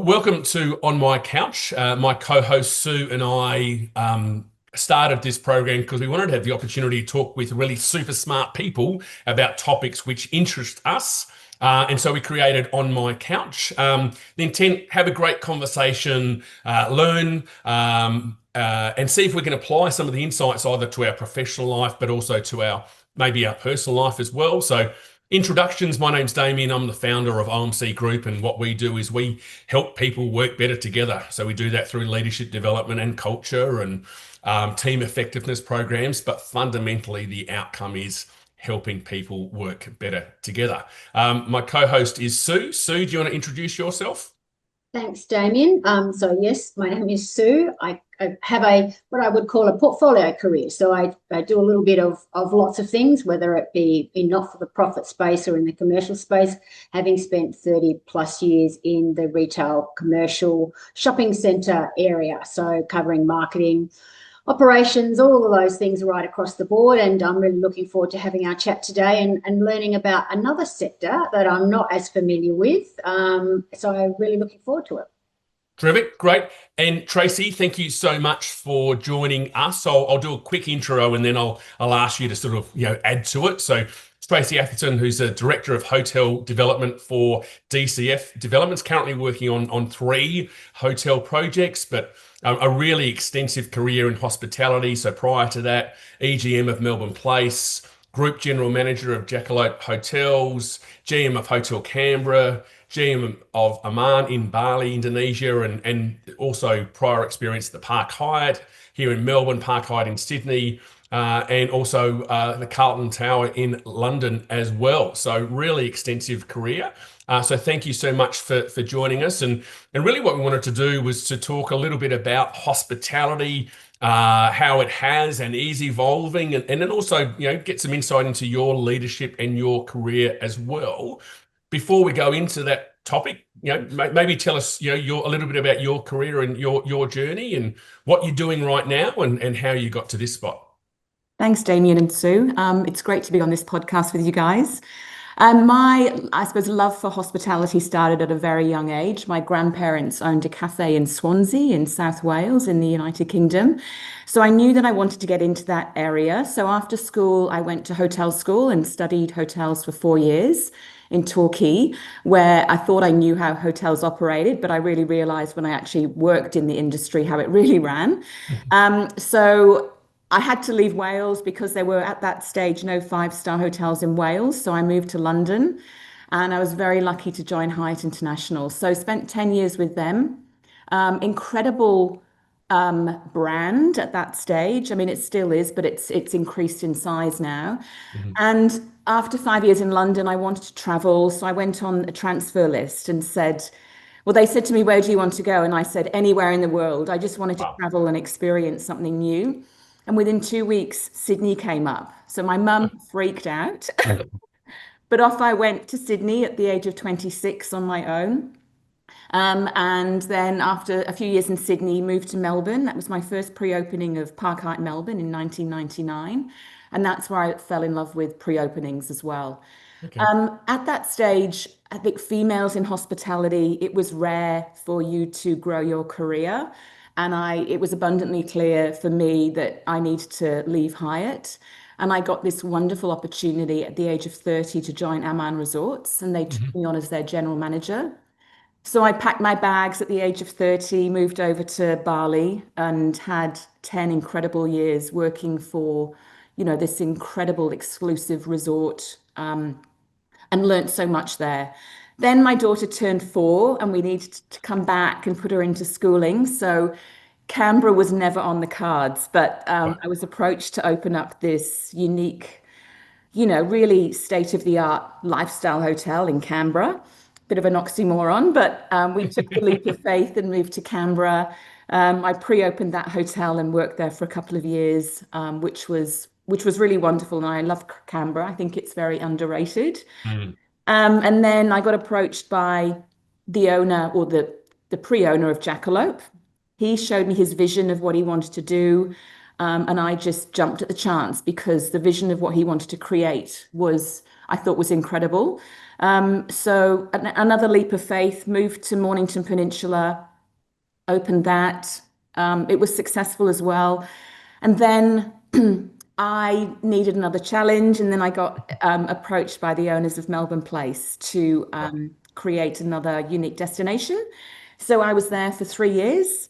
Welcome to On My Couch. My co-host Sue and I started this program because we wanted to have the opportunity to talk with really super smart people about topics which interest us. And so we created On My Couch. The intent, have a great conversation, learn, and see if we can apply some of the insights either to our professional life, but also to maybe our personal life as well. So introductions, my name's Damien. I'm the founder of OMC Group, and what we do is we help people work better together. So we do that through leadership development and culture and team effectiveness programs, but fundamentally the outcome is helping people work better together. My co-host is Sue. Sue, do you want to introduce yourself? Thanks, Damien. So yes, my name is Sue. I have what I would call a portfolio career. So I do a little bit of lots of things, whether it be in not-for-the-profit space or in the commercial space, having spent 30 plus years in the retail commercial shopping centre area. So covering marketing, operations, all of those things right across the board. And I'm really looking forward to having our chat today and learning about another sector that I'm not as familiar with. So I'm really looking forward to it. Terrific, great. And Tracy, thank you so much for joining us. I'll do a quick intro and then I'll ask you to sort of add to it. So Tracy Atherton, who's a director of hotel development for DCF Developments, currently working on 3 hotel projects, but a really extensive career in hospitality. So prior to that, EGM of Melbourne Place, Group General Manager of Jackalope Hotels, GM of Hotel Canberra, GM of Aman in Bali, Indonesia, and also prior experience at the Park Hyatt here in Melbourne, Park Hyatt in Sydney, and also the Carlton Tower in London as well. So really extensive career. So thank you so much for joining us. And really what we wanted to do was to talk a little bit about hospitality, how it has and is evolving, and then also get some insight into your leadership and your career as well. Before we go into that topic, maybe tell us a little bit about your career and your journey and what you're doing right now and how you got to this spot. Thanks, Damien and Sue. It's great to be on this podcast with you guys. I suppose, love for hospitality started at a very young age. My grandparents owned a cafe in Swansea in South Wales in the United Kingdom. So I knew that I wanted to get into that area. So after school, I went to hotel school and studied hotels for 4 years in Torquay, where I thought I knew how hotels operated, but I really realized when I actually worked in the industry how it really ran. So I had to leave Wales because there were at that stage no 5-star hotels in Wales. So I moved to London and I was very lucky to join Hyatt International. So spent 10 years with them. Incredible brand at that stage. I mean, it still is, but it's increased in size now. And after 5 years in London, I wanted to travel. So I went on a transfer list and they said to me, where do you want to go? And I said, anywhere in the world. I just wanted to travel and experience something new. And within 2 weeks, Sydney came up. So my mum freaked out. But off I went to Sydney at the age of 26 on my own. And then after a few years in Sydney, moved to Melbourne. That was my first pre-opening of Park Hyatt Melbourne in 1999. And that's where I fell in love with pre-openings as well. Okay. At that stage, I think females in hospitality, it was rare for you to grow your career. And it was abundantly clear for me that I needed to leave Hyatt. And I got this wonderful opportunity at the age of 30 to join Aman Resorts, and they took me on as their general manager. So I packed my bags at the age of 30, moved over to Bali and had 10 incredible years working for, this incredible exclusive resort, and learnt so much there. Then my daughter turned 4 and we needed to come back and put her into schooling. So Canberra was never on the cards, but I was approached to open up this unique, really state-of-the-art lifestyle hotel in Canberra. Bit of an oxymoron, but we took the leap of faith and moved to Canberra. I pre-opened that hotel and worked there for a couple of years, which was really wonderful. And I love Canberra. I think it's very underrated. And then I got approached by the owner or the pre-owner of Jackalope. He showed me his vision of what he wanted to do. And I just jumped at the chance because the vision of what he wanted to create was, I thought, was incredible. So another leap of faith, moved to Mornington Peninsula, opened that. It was successful as well. And then I needed another challenge. And then I got approached by the owners of Melbourne Place to create another unique destination. So I was there for 3 years.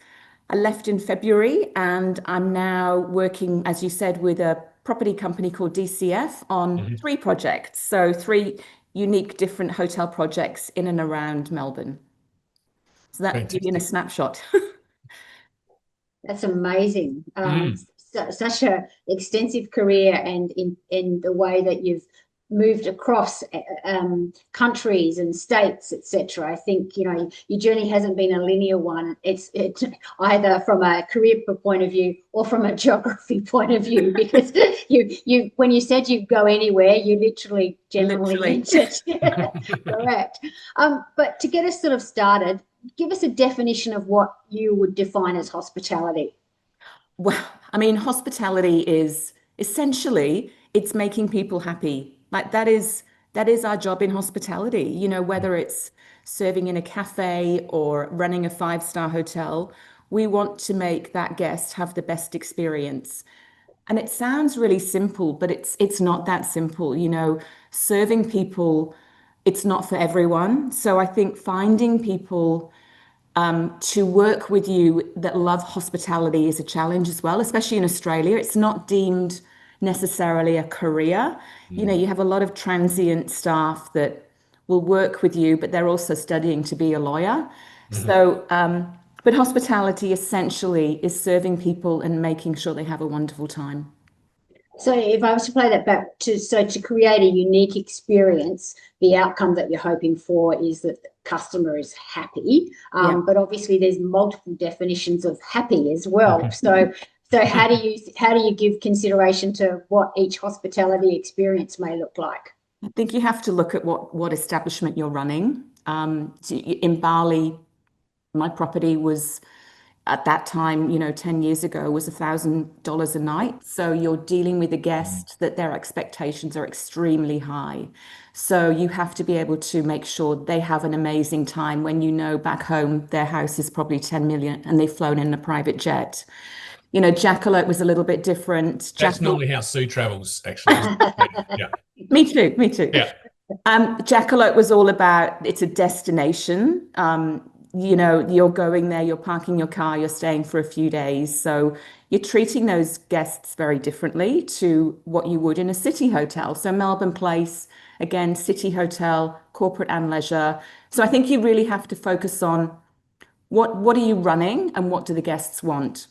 I left in February and I'm now working, as you said, with a property company called DCF on Mhm. 3 projects. So 3 unique different hotel projects in and around Melbourne. So that gives you a Fantastic. snapshot. That's amazing. Mm. Such a extensive career, and in the way that you've moved across countries and states, etc. I think your journey hasn't been a linear one. It's either from a career point of view or from a geography point of view, because you when you said you go anywhere, you literally generally Literally. meant it. Correct. But to get us sort of started, give us a definition of what you would define as hospitality. Well, I mean, hospitality is essentially it's making people happy. Like that is our job in hospitality. Whether it's serving in a cafe or running a 5-star hotel, we want to make that guest have the best experience. And it sounds really simple, but it's not that simple. Serving people, it's not for everyone. So I think finding people to work with you that love hospitality is a challenge as well, especially in Australia. It's not deemed necessarily a career. Mm. You have a lot of transient staff that will work with you, but they're also studying to be a lawyer. Mhm. But hospitality essentially is serving people and making sure they have a wonderful time. So if I was to play that back to create a unique experience, the outcome that you're hoping for is that the customer is happy. Yeah. But obviously there's multiple definitions of happy as well. So how do you give consideration to what each hospitality experience may look like? I think you have to look at what establishment you're running. In Bali, my property was at that time, 10 years ago, was $1,000 a night. So you're dealing with a Mm. guest that their expectations are extremely high. So you have to be able to make sure they have an amazing time when back home their house is probably 10 million and they've flown in a private jet. Jackalope was a little bit different. That's normally how Sue travels, actually. Yeah. Me too, me too. Yeah. Jackalope was all about it's a destination. You're going there, you're parking your car, you're staying for a few days. So you're treating those guests very differently to what you would in a city hotel. So Melbourne Place, again, city hotel, corporate and leisure. So I think you really have to focus on what are you running and what do the guests want?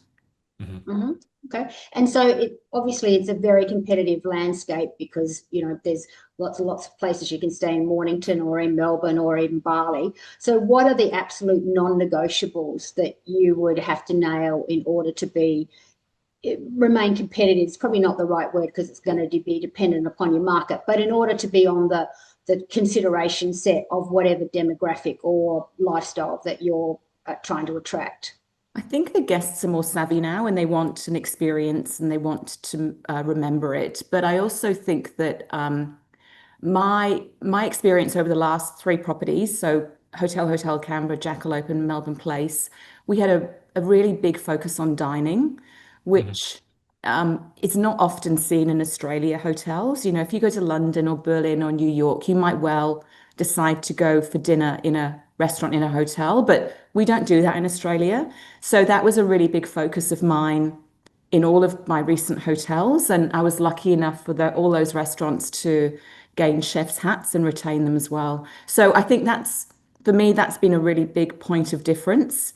Mhm. Mm-hmm. Okay. And so obviously it's a very competitive landscape because, there's lots and lots of places you can stay in Mornington or in Melbourne or even Bali. So what are the absolute non-negotiables that you would have to nail in order to remain competitive? It's probably not the right word because it's going to be dependent upon your market, but in order to be on the consideration set of whatever demographic or lifestyle that you're trying to attract. I think the guests are more savvy now and they want an experience and they want to remember it. But I also think that my experience over the last 3 properties, so Hotel Canberra, Jackalope, and Melbourne Place, we had a really big focus on dining, Mhm. which is not often seen in Australia hotels. If you go to London or Berlin or New York, you might well decide to go for dinner in a restaurant in a hotel, but we don't do that in Australia. So that was a really big focus of mine in all of my recent hotels. And I was lucky enough for all those restaurants to gain chef's hats and retain them as well. So I think for me, that's been a really big point of difference.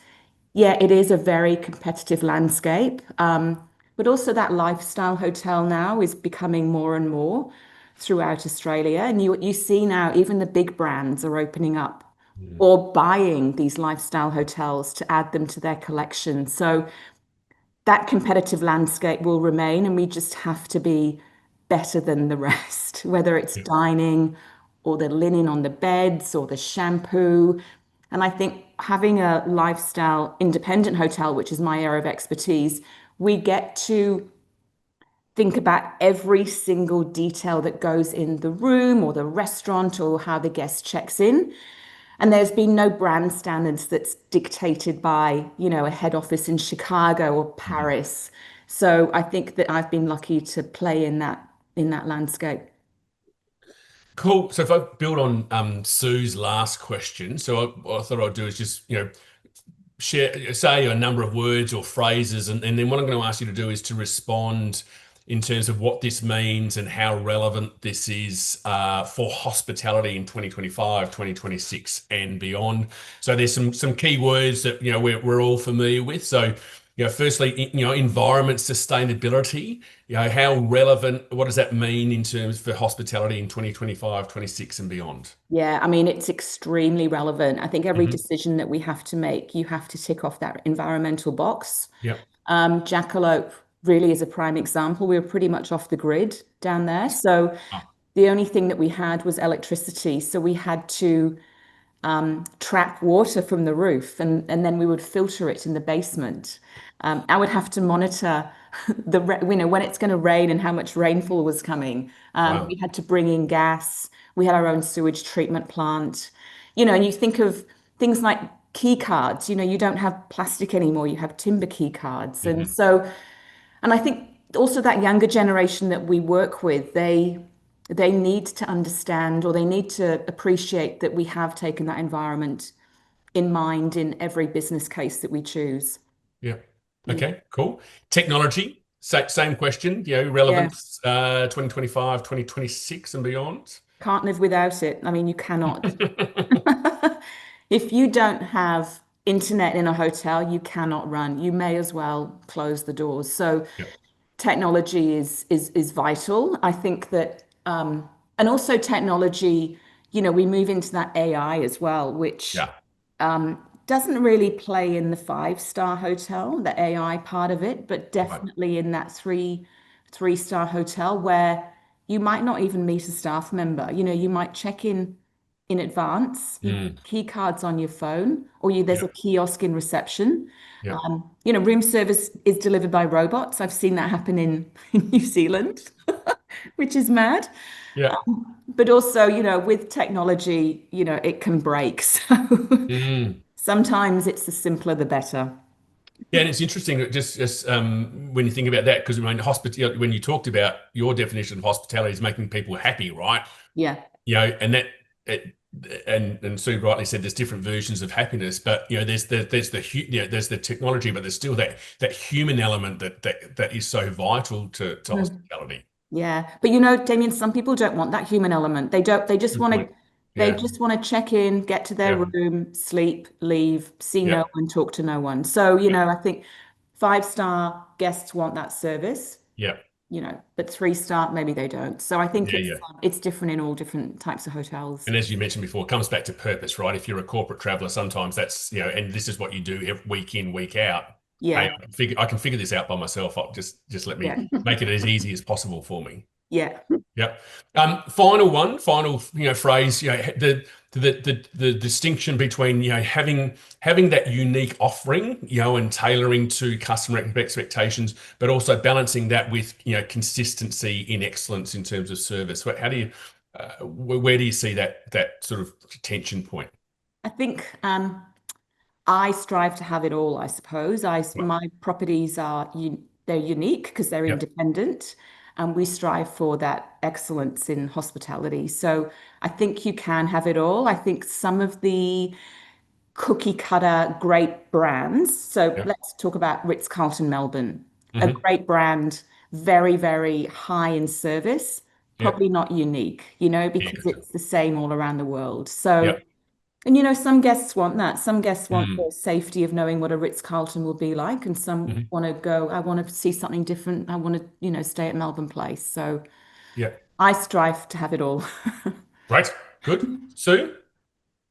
Yeah, it is a very competitive landscape. But also that lifestyle hotel now is becoming more and more throughout Australia. And you see now even the big brands are opening up Mhm. or buying these lifestyle hotels to add them to their collection. So that competitive landscape will remain, and we just have to be better than the rest, whether it's Yeah. dining or the linen on the beds or the shampoo. And I think having a lifestyle independent hotel, which is my area of expertise, we get to think about every single detail that goes in the room or the restaurant or how the guest checks in. And there's been no brand standards that's dictated by, a head office in Chicago or Mhm. Paris. So I think that I've been lucky to play in that landscape. Cool. So if I build on Sue's last question, so what I thought I'd do is just, say a number of words or phrases, and then what I'm going to ask you to do is to respond in terms of what this means and how relevant this is for hospitality in 2025, 2026, and beyond. So there's some key words that we're all familiar with. So firstly, environment sustainability. How relevant? What does that mean in terms for hospitality in 2025, 26, and beyond? Yeah, I mean, it's extremely relevant. I think every Hmm. decision that we have to make, you have to tick off that environmental box. Yep. Jackalope really is a prime example. We were pretty much off the grid down there. So Oh, the only thing that we had was electricity. So we had to trap water from the roof and then we would filter it in the basement. I would have to monitor when it's going to rain and how much rainfall was coming. wow. We had to bring in gas. We had our own sewage treatment plant. And you think of things like key cards. You don't have plastic anymore. You have timber key cards. And Hmm. so, and I think also that younger generation that we work with, they need to understand or they need to appreciate that we have taken that environment in mind in every business case that we choose. Yeah. Yeah. Okay, cool. Technology, same question, Yeah. relevance 2025, 2026 and beyond. Can't live without it. I mean, you cannot. If you don't have internet in a hotel, you cannot run. You may as well close the doors. So Yeah, technology is vital. I think that and also technology, we move into that AI as well, which yeah, doesn't really play in the five-star hotel, the AI part of it, but right. definitely in that three-star hotel where you might not even meet a staff member. You might check in advance. You Mm, key cards on your phone, or there's yeah, a kiosk in reception. yeah, Room service is delivered by robots. I've seen that happen in New Zealand, which is mad. yeah. But also, with technology, it can break. So Mm. sometimes it's the simpler, the better. Yeah, and it's interesting that just when you think about that, because I mean, hospitality, when you talked about your definition of hospitality is making people happy, right? Yeah. And that it, and Sue rightly said there's different versions of happiness, but there's the technology, but there's still that human element that is so vital to Mm. hospitality. Yeah. But Damien, some people don't want that human element. They don't, Good point. they Yeah, just want to check in, get to their yeah, room, sleep, leave, see yeah, no one, talk to no one. So, yeah, I think five-star guests want that service, yeah, but three-star, maybe they don't. So I think yeah, it's yeah. it's different in all different types of hotels. And as you mentioned before, it comes back to purpose, right? If you're a corporate traveler, sometimes that's, and this is what you do every week in, week out. Hey, Yeah. I can figure this out by myself. Just let me Yeah. make it as easy as possible for me. Yeah. Yep. Final phrase. The distinction between having that unique offering, and tailoring to customer expectations, but also balancing that with consistency in excellence in terms of service. How do you, where do you see that sort of tension point? I think I strive to have it all, I suppose. Right. My properties they're unique because they're Yep. independent, and we strive for that excellence in hospitality. So I think you can have it all. I think some of the cookie cutter great brands. So Yep. let's talk about Ritz-Carlton Melbourne, a Hmm. great brand, very, very high in service, Yep. probably not unique, Yeah. because it's the same all around the world. So Yep. and some guests want that. Some guests want Mm. the safety of knowing what a Ritz-Carlton will be like, and some Hmm. want to go, I want to see something different. I want to, stay at Melbourne Place. So Yep. I strive to have it all. Great. Good. Sue?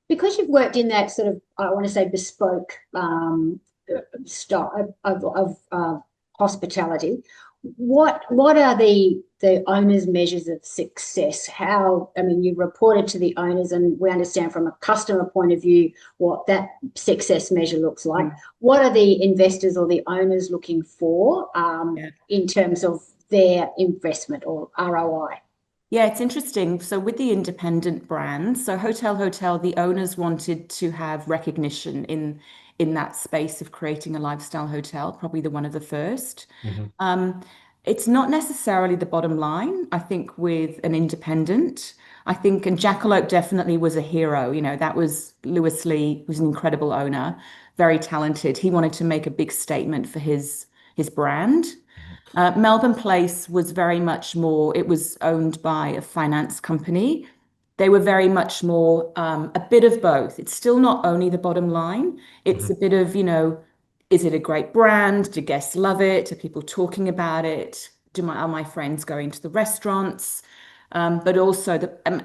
Because you've worked in that sort of, I want to say, bespoke style of hospitality, what are the owners' measures of success? How, I mean, you reported to the owners, and we understand from a customer point of view what that success measure looks like. Mm. What are the investors or the owners looking for Yeah. in terms of their investment or ROI? Yeah, it's interesting. So with the independent brands, so Hotel, the owners wanted to have recognition in that space of creating a lifestyle hotel, probably the one of the first. Mhm. Um, it's not necessarily the bottom line. I think with an independent, I think, and Jackalope definitely was a hero. That was Lewis Lee, who's an incredible owner, very talented. He wanted to make a big statement for his brand. Melbourne Place was very much more, it was owned by a finance company. They were very much more a bit of both. It's still not only the bottom line, it's Mhm. a bit of, is it a great brand? Do guests love it? Are people talking about it? Are my friends going to the restaurants? But also,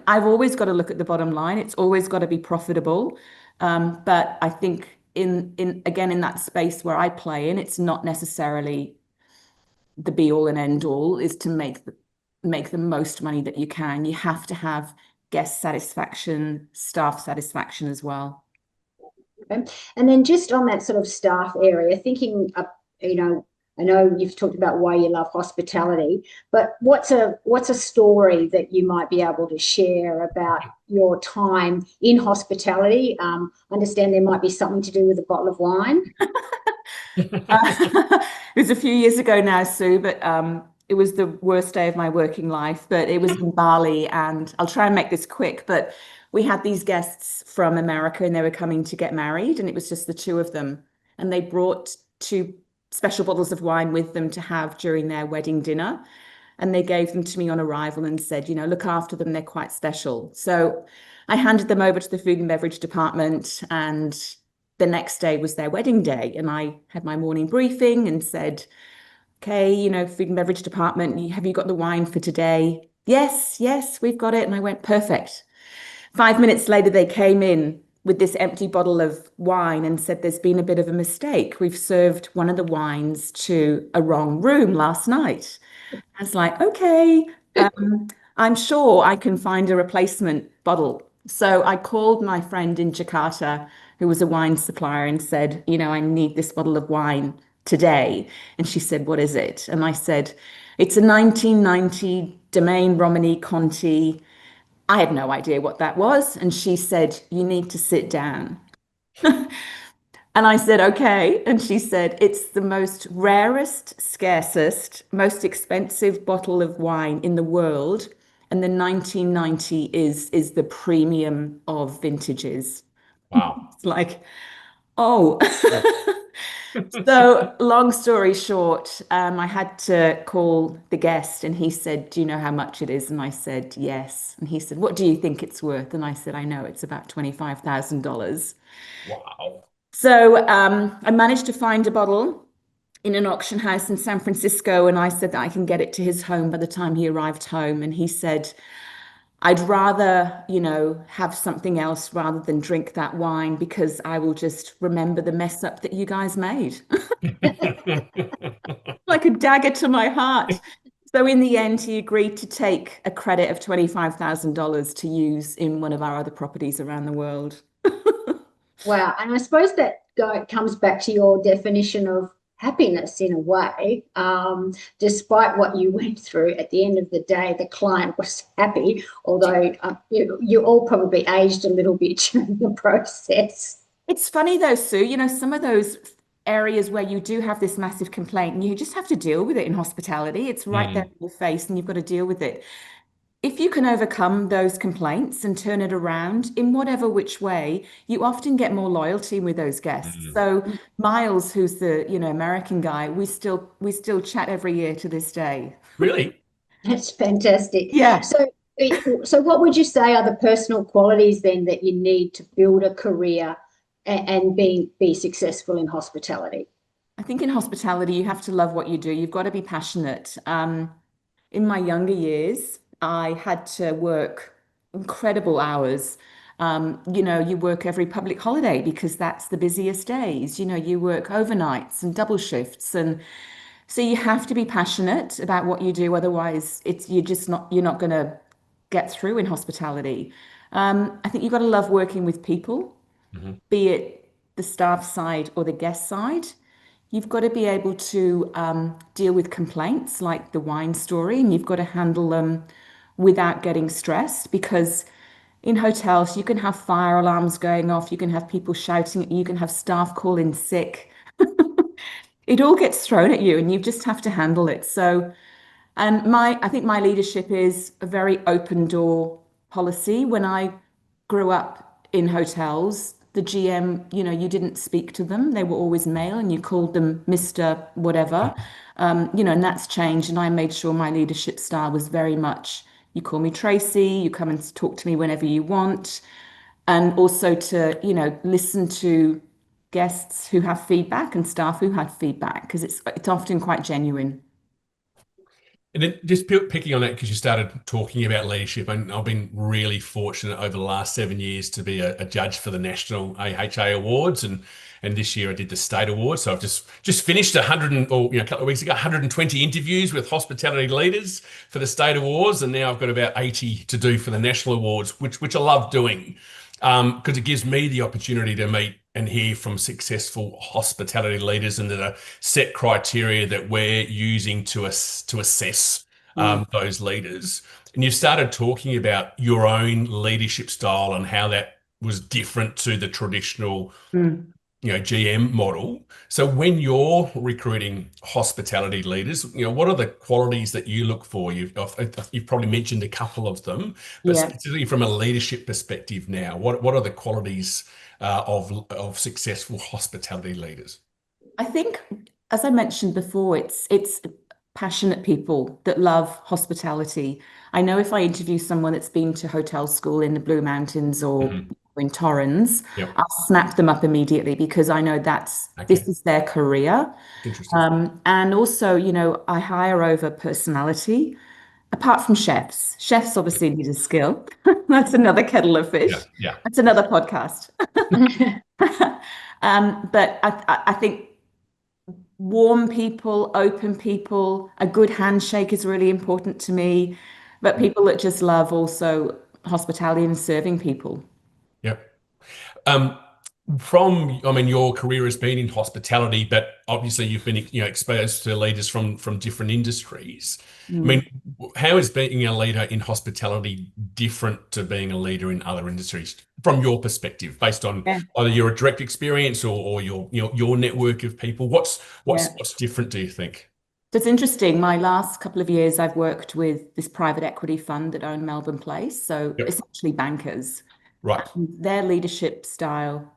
I've always got to look at the bottom line. It's always got to be profitable. But I think in that space where I play in, it's not necessarily the be all and end all is to make the most money that you can. You have to have guest satisfaction, staff satisfaction as well. Okay. And then just on that sort of staff area, thinking, you know, I know you've talked about why you love hospitality, but what's a story that you might be able to share about your time in hospitality? I understand there might be something to do with a bottle of wine. It was a few years ago now, Sue, but it was the worst day of my working life. But it was in Bali, and I'll try and make this quick. But we had these guests from America, and they were coming to get married, and it was just the two of them. And they brought two special bottles of wine with them to have during their wedding dinner. And they gave them to me on arrival and said, look after them, they're quite special. So I handed them over to the food and beverage department, and the next day was their wedding day. And I had my morning briefing and said, okay, food and beverage department, have you got the wine for today? Yes, yes, we've got it. And I went, perfect. 5 minutes later, they came in with this empty bottle of wine and said, there's been a bit of a mistake. We've served one of the wines to a wrong room last night. I was like, okay, I'm sure I can find a replacement bottle. So I called my friend in Jakarta, who was a wine supplier, and said, I need this bottle of wine today. And she said, what is it? And I said, it's a 1990 Domaine Romani Conti. I had no idea what that was. And she said, you need to sit down. And I said, okay. And she said, it's the most rarest, scarcest, most expensive bottle of wine in the world. And the 1990 is the premium of vintages. Wow. It's like, oh. So long story short, I had to call the guest and he said, do you know how much it is? And I said, yes. And he said, what do you think it's worth? And I said, I know it's about $25,000. Wow. So I managed to find a bottle in an auction house in San Francisco, and I said that I can get it to his home by the time he arrived home. And he said, I'd rather, have something else rather than drink that wine because I will just remember the mess up that you guys made. Like a dagger to my heart. So in the end, he agreed to take a credit of $25,000 to use in one of our other properties around the world. Wow. And I suppose that comes back to your definition of happiness in a way. Despite what you went through, at the end of the day, the client was happy, although you all probably aged a little bit during the process. It's funny though, Sue, some of those areas where you do have this massive complaint and you just have to deal with it in hospitality. It's right there Mm, in your face and you've got to deal with it. If you can overcome those complaints and turn it around in whatever which way, you often get more loyalty with those guests. mm. So Miles, who's the, American guy, we still chat every year to this day. Really? That's fantastic. Yeah. So what would you say are the personal qualities then that you need to build a career and be successful in hospitality? I think in hospitality, you have to love what you do. You've got to be passionate. In my younger years, I had to work incredible hours. You work every public holiday because that's the busiest days. You work overnights and double shifts. And so you have to be passionate about what you do. Otherwise, you're not going to get through in hospitality. I think you've got to love working with people, Mhm. be it the staff side or the guest side. you've got to be able to deal with complaints like the wine story, and you've got to handle them without getting stressed because in hotels, you can have fire alarms going off, you can have people shouting at you, you can have staff call in sick. It all gets thrown at you, and you just have to handle it. So, and I think my leadership is a very open door policy. When I grew up in hotels, the GM, you didn't speak to them. They were always male and you called them Mr. whatever. And that's changed. And I made sure my leadership style was very much, you call me Tracy, you come and talk to me whenever you want. And also to, listen to guests who have feedback and staff who had feedback, because it's often quite genuine. And then just picking on that because you started talking about leadership, and I've been really fortunate over the last 7 years to be a judge for the National AHA Awards, and this year I did the State Awards. So I've just finished 100 or a couple of weeks ago 120 interviews with hospitality leaders for the State Awards, and now I've got about 80 to do for the National Awards, which I love doing because it gives me the opportunity to meet and hear from successful hospitality leaders and the set criteria that we're using to assess those leaders. And you started talking about your own leadership style and how that was different to the traditional, Mm. GM model. So when you're recruiting hospitality leaders, what are the qualities that you look for? You've probably mentioned a couple of them, but Yeah. specifically from a leadership perspective now, what are the qualities of successful hospitality leaders? I think, as I mentioned before, it's passionate people that love hospitality. I know if I interview someone that's been to hotel school in the Blue Mountains or Mhm. in Torrens, Yep. I'll snap them up immediately because I know this Okay. is their career. Interesting. And also, I hire over personality, apart from chefs. Chefs obviously need a skill. That's another kettle of Yeah. fish. Yeah. That's another podcast. But I think warm people, open people, a good handshake is really important to me. But people that just love also hospitality and serving people. Yep. Um, I mean, your career has been in hospitality, but obviously you've been, exposed to leaders from different industries. I Mm. mean, how is being a leader in hospitality different to being a leader in other industries from your perspective, based on Yeah, either your direct experience or your network of people? What's yeah. what's different, do you think? So it's interesting. My last couple of years, I've worked with this private equity fund that own Melbourne Place. So Yep. essentially bankers. Right. Their leadership style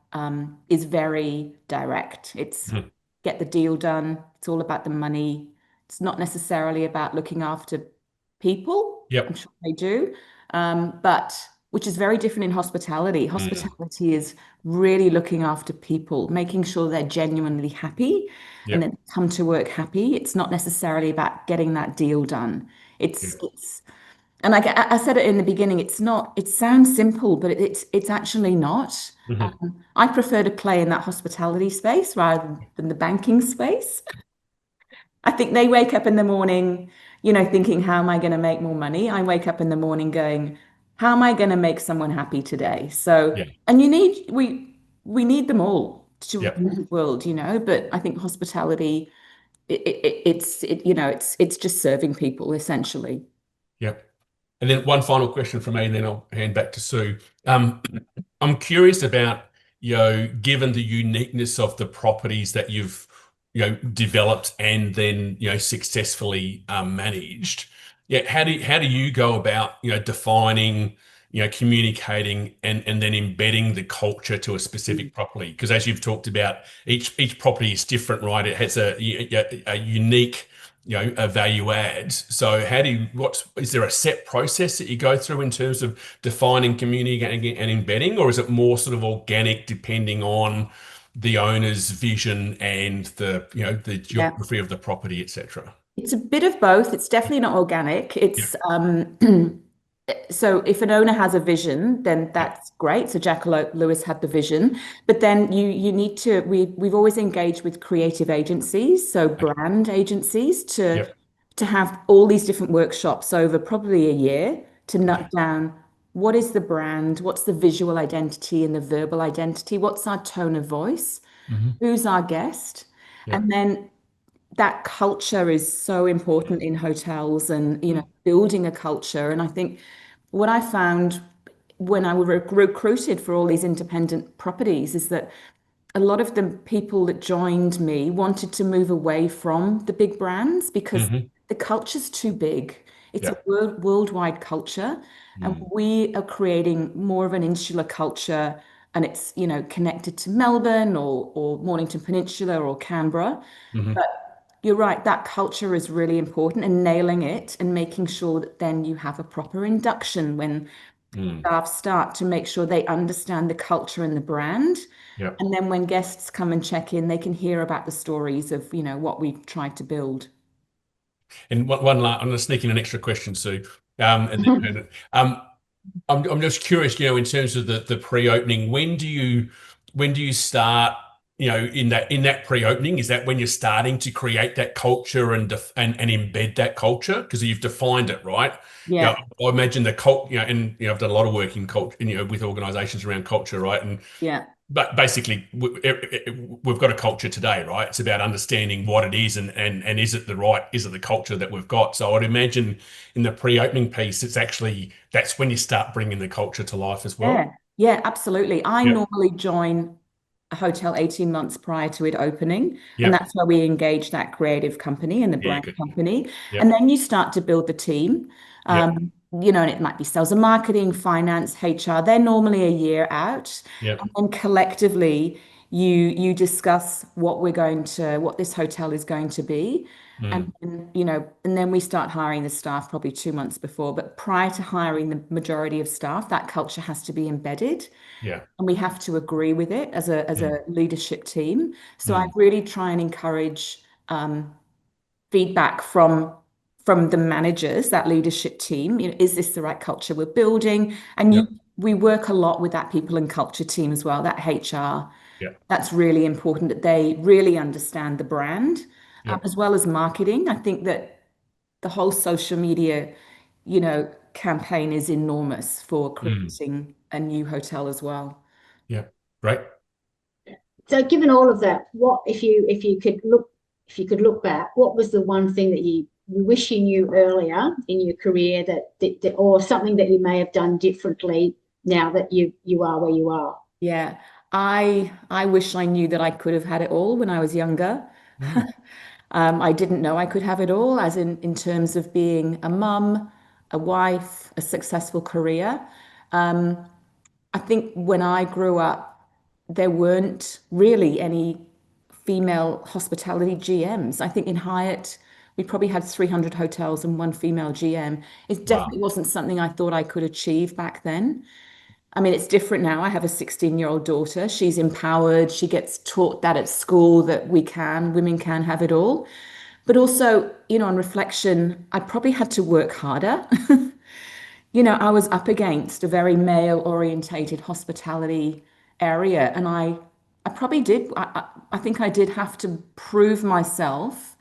is very direct. It's Mhm. get the deal done. It's all about the money. It's not necessarily about looking after people. I'm Yep. sure they do, but which is very different in hospitality. Mm. Hospitality is really looking after people, making sure they're genuinely happy and Yep. then come to work happy. It's not necessarily about getting that deal done. It's Yep. it's and I said it in the beginning, it's not, it sounds simple, but it's actually not. Mhm. I prefer to play in that hospitality space rather than the banking space. I think they wake up in the morning, thinking, how am I going to make more money? I wake up in the morning going, how am I going to make someone happy today? So, Yeah. and we need them all to Yep. run the world, but I think hospitality, it's just serving people essentially. Yep. And then one final question from me, and then I'll hand back to Sue. Um, I'm curious about, given the uniqueness of the properties that you've, developed and then, successfully managed. Yeah, how do you go about, defining, communicating and then embedding the culture to a specific property? Because as you've talked about, each property is different, right? It has a unique a value add. So is there a set process that you go through in terms of defining, communicating and embedding, or is it more sort of organic depending on the owner's vision and the Yeah. geography of the property, etc.? It's a bit of both. It's definitely not organic. Yeah, It's so if an owner has a vision, then yeah, that's great. So Jack Lewis had the vision, but then you need to we've always engaged with creative agencies, so okay, brand agencies yep, to have all these different workshops over probably a year to okay, nut down what is the brand, what's the visual identity and the verbal identity, what's our tone of voice, hmm, who's our guest. Yeah. And then that culture is so important in hotels and, building a culture. And I think what I found when I was recruited for all these independent properties is that a lot of the people that joined me wanted to move away from the big brands because Hmm. the culture's too big. It's a Yeah. worldwide culture, and Mm. we are creating more of an insular culture, and it's, connected to Melbourne or Mornington Peninsula or Canberra. Hmm. But you're right, that culture is really important and nailing it and making sure that then you have a proper induction when Mm. staff start to make sure they understand the culture and the brand. Yeah. And then when guests come and check in, they can hear about the stories of, what we've tried to build. And one last, I'm going to sneak in an extra question, Sue. And then, I'm just curious, in terms of the pre-opening, when do you start, in that pre-opening, is that when you're starting to create that culture and embed that culture? Because you've defined it, right? Yeah, I imagine the cult, and I've done a lot of work in culture, with organizations around culture, right? And yeah, but basically, we've got a culture today, right? It's about understanding what it is and is it the culture that we've got? So I'd imagine in the pre-opening piece, that's when you start bringing the culture to life as well. yeah, yeah, absolutely. I Yep. normally join a hotel 18 months prior to it opening. And Yep. that's where we engage that creative company and the Yeah. brand Good. company. And Yep. then you start to build the team. Yep. And it might be sales and marketing, finance, HR. They're normally a year out. Yep. And then collectively you discuss what this hotel is going to be. Mm. And then we start hiring the staff probably 2 months before. But prior to hiring the majority of staff, that culture has to be embedded Yeah. and we have to agree with it as a Mm. leadership team. So I Mm. really try and encourage feedback from the managers, that leadership team. Is this the right culture we're building? And Yep. we work a lot with that people and culture team as well, that HR. Yep. That's really important that they really understand the brand, Yep. as well as marketing. I think that the whole social media, campaign is enormous for Mm. creating a new hotel as well. Yep. Great. So, given all of that, what if you could look back, what was the one thing that you wish you knew earlier in your career that or something that you may have done differently now that you are where you are? Yeah, I wish I knew that I could have had it all when I was younger. Mm. I didn't know I could have it all, as in terms of being a mum, a wife, a successful career. Um, I think when I grew up, there weren't really any female hospitality GMs. I think in Hyatt, we probably had 300 hotels and one female GM. It Wow. definitely wasn't something I thought I could achieve back then. I mean, it's different now. I have a 16-year-old daughter. She's empowered. She gets taught that at school that women can have it all. But also, on reflection, I probably had to work harder. I was up against a very male orientated hospitality area, and I probably did. I think I did have to prove myself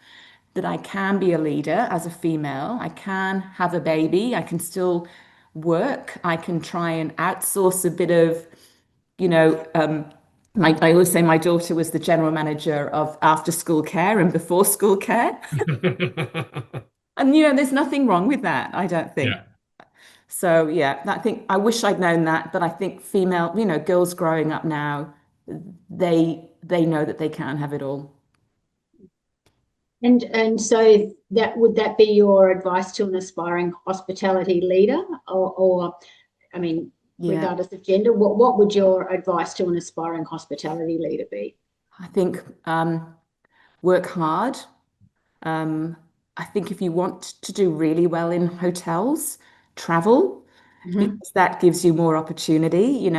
that I can be a leader as a female. I can have a baby. I can still work. I can try and outsource a bit of, you know, um, I always say my daughter was the general manager of after school care and before school care. And, there's nothing wrong with that, I don't think. Yeah. So, yeah, I think I wish I'd known that, but I think female, girls growing up now, they know that they can have it all. And so would that be your advice to an aspiring hospitality leader, or I mean, Yeah, regardless of gender, what would your advice to an aspiring hospitality leader be? I think work hard. Um, I think if you want to do really well in hotels, travel, Mhm. because that gives you more opportunity.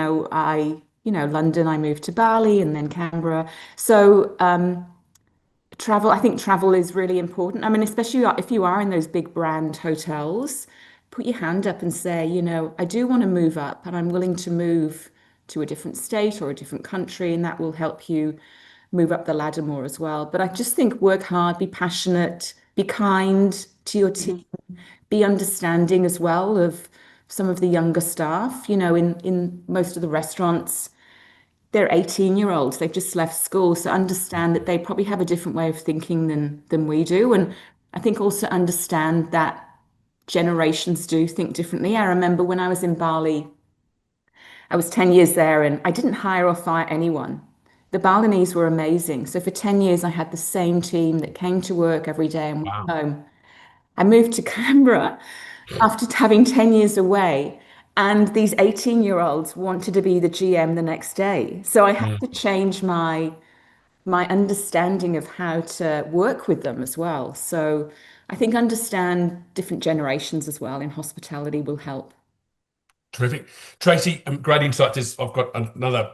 London, I moved to Bali and then Canberra. So travel, I think travel is really important. I mean, especially if you are in those big brand hotels, put your hand up and say, I do want to move up and I'm willing to move to a different state or a different country, and that will help you move up the ladder more as well. But I just think work hard, be passionate, be kind to your team, Mhm. be understanding as well of some of the younger staff. In most of the restaurants, they're 18-year-olds. They've just left school. So understand that they probably have a different way of thinking than we do. And I think also understand that generations do think differently. I remember when I was in Bali, I was 10 years there and I didn't hire or fire anyone. The Balinese were amazing. So for 10 years, I had the same team that came to work every day and went Wow. home. I moved to Canberra after having 10 years away, and these 18-year-olds wanted to be the GM the next day. So I had to change my understanding of how to work with them as well. So I think understand different generations as well in hospitality will help. Terrific. Tracy, great insight. I've got another,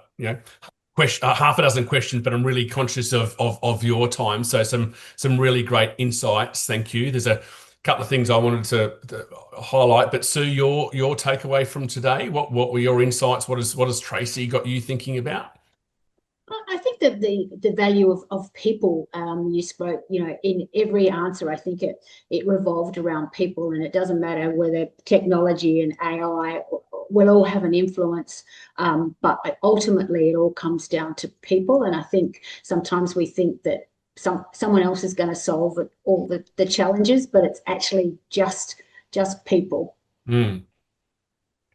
question, half a dozen questions, but I'm really conscious of your time. So some really great insights. Thank you. There's a couple of things I wanted to highlight, but Sue, your takeaway from today, what were your insights? What has Tracy got you thinking about? I think that the value of people, you spoke, in every answer, I think it revolved around people, and it doesn't matter whether technology and AI will all have an influence, but ultimately it all comes down to people. And I think sometimes we think that someone else is going to solve all the challenges, but it's actually just people. Mm.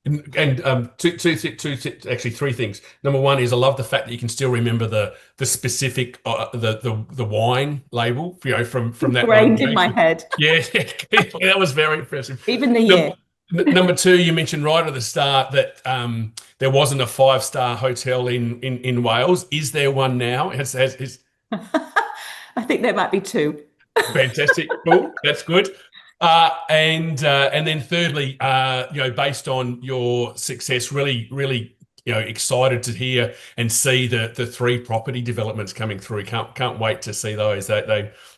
And actually three things. Number one is I love the fact that you can still remember the specific the wine label, from that Ingrained in my location. head, Yeah, that was very impressive. even the Number, year. number two, you mentioned right at the start that there wasn't a 5-star hotel in Wales. Is there one now? I think there might be two. Fantastic. Cool. That's good. And then thirdly, based on your success, really, excited to hear and see the 3 property developments coming through. Can't wait to see those.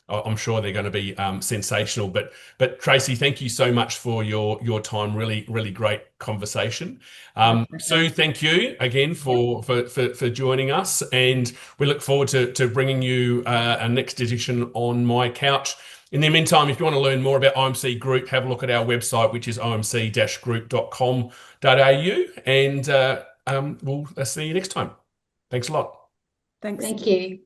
I'm sure they're going to be sensational. But Tracy, thank you so much for your time. Really great conversation. Sue, thank you again for joining us, and we look forward to bringing you a next edition on My Couch. In the meantime, if you want to learn more about OMC Group, have a look at our website, which is omc-group.com.au, and we'll see you next time. Thanks a lot. Thanks. Thank you.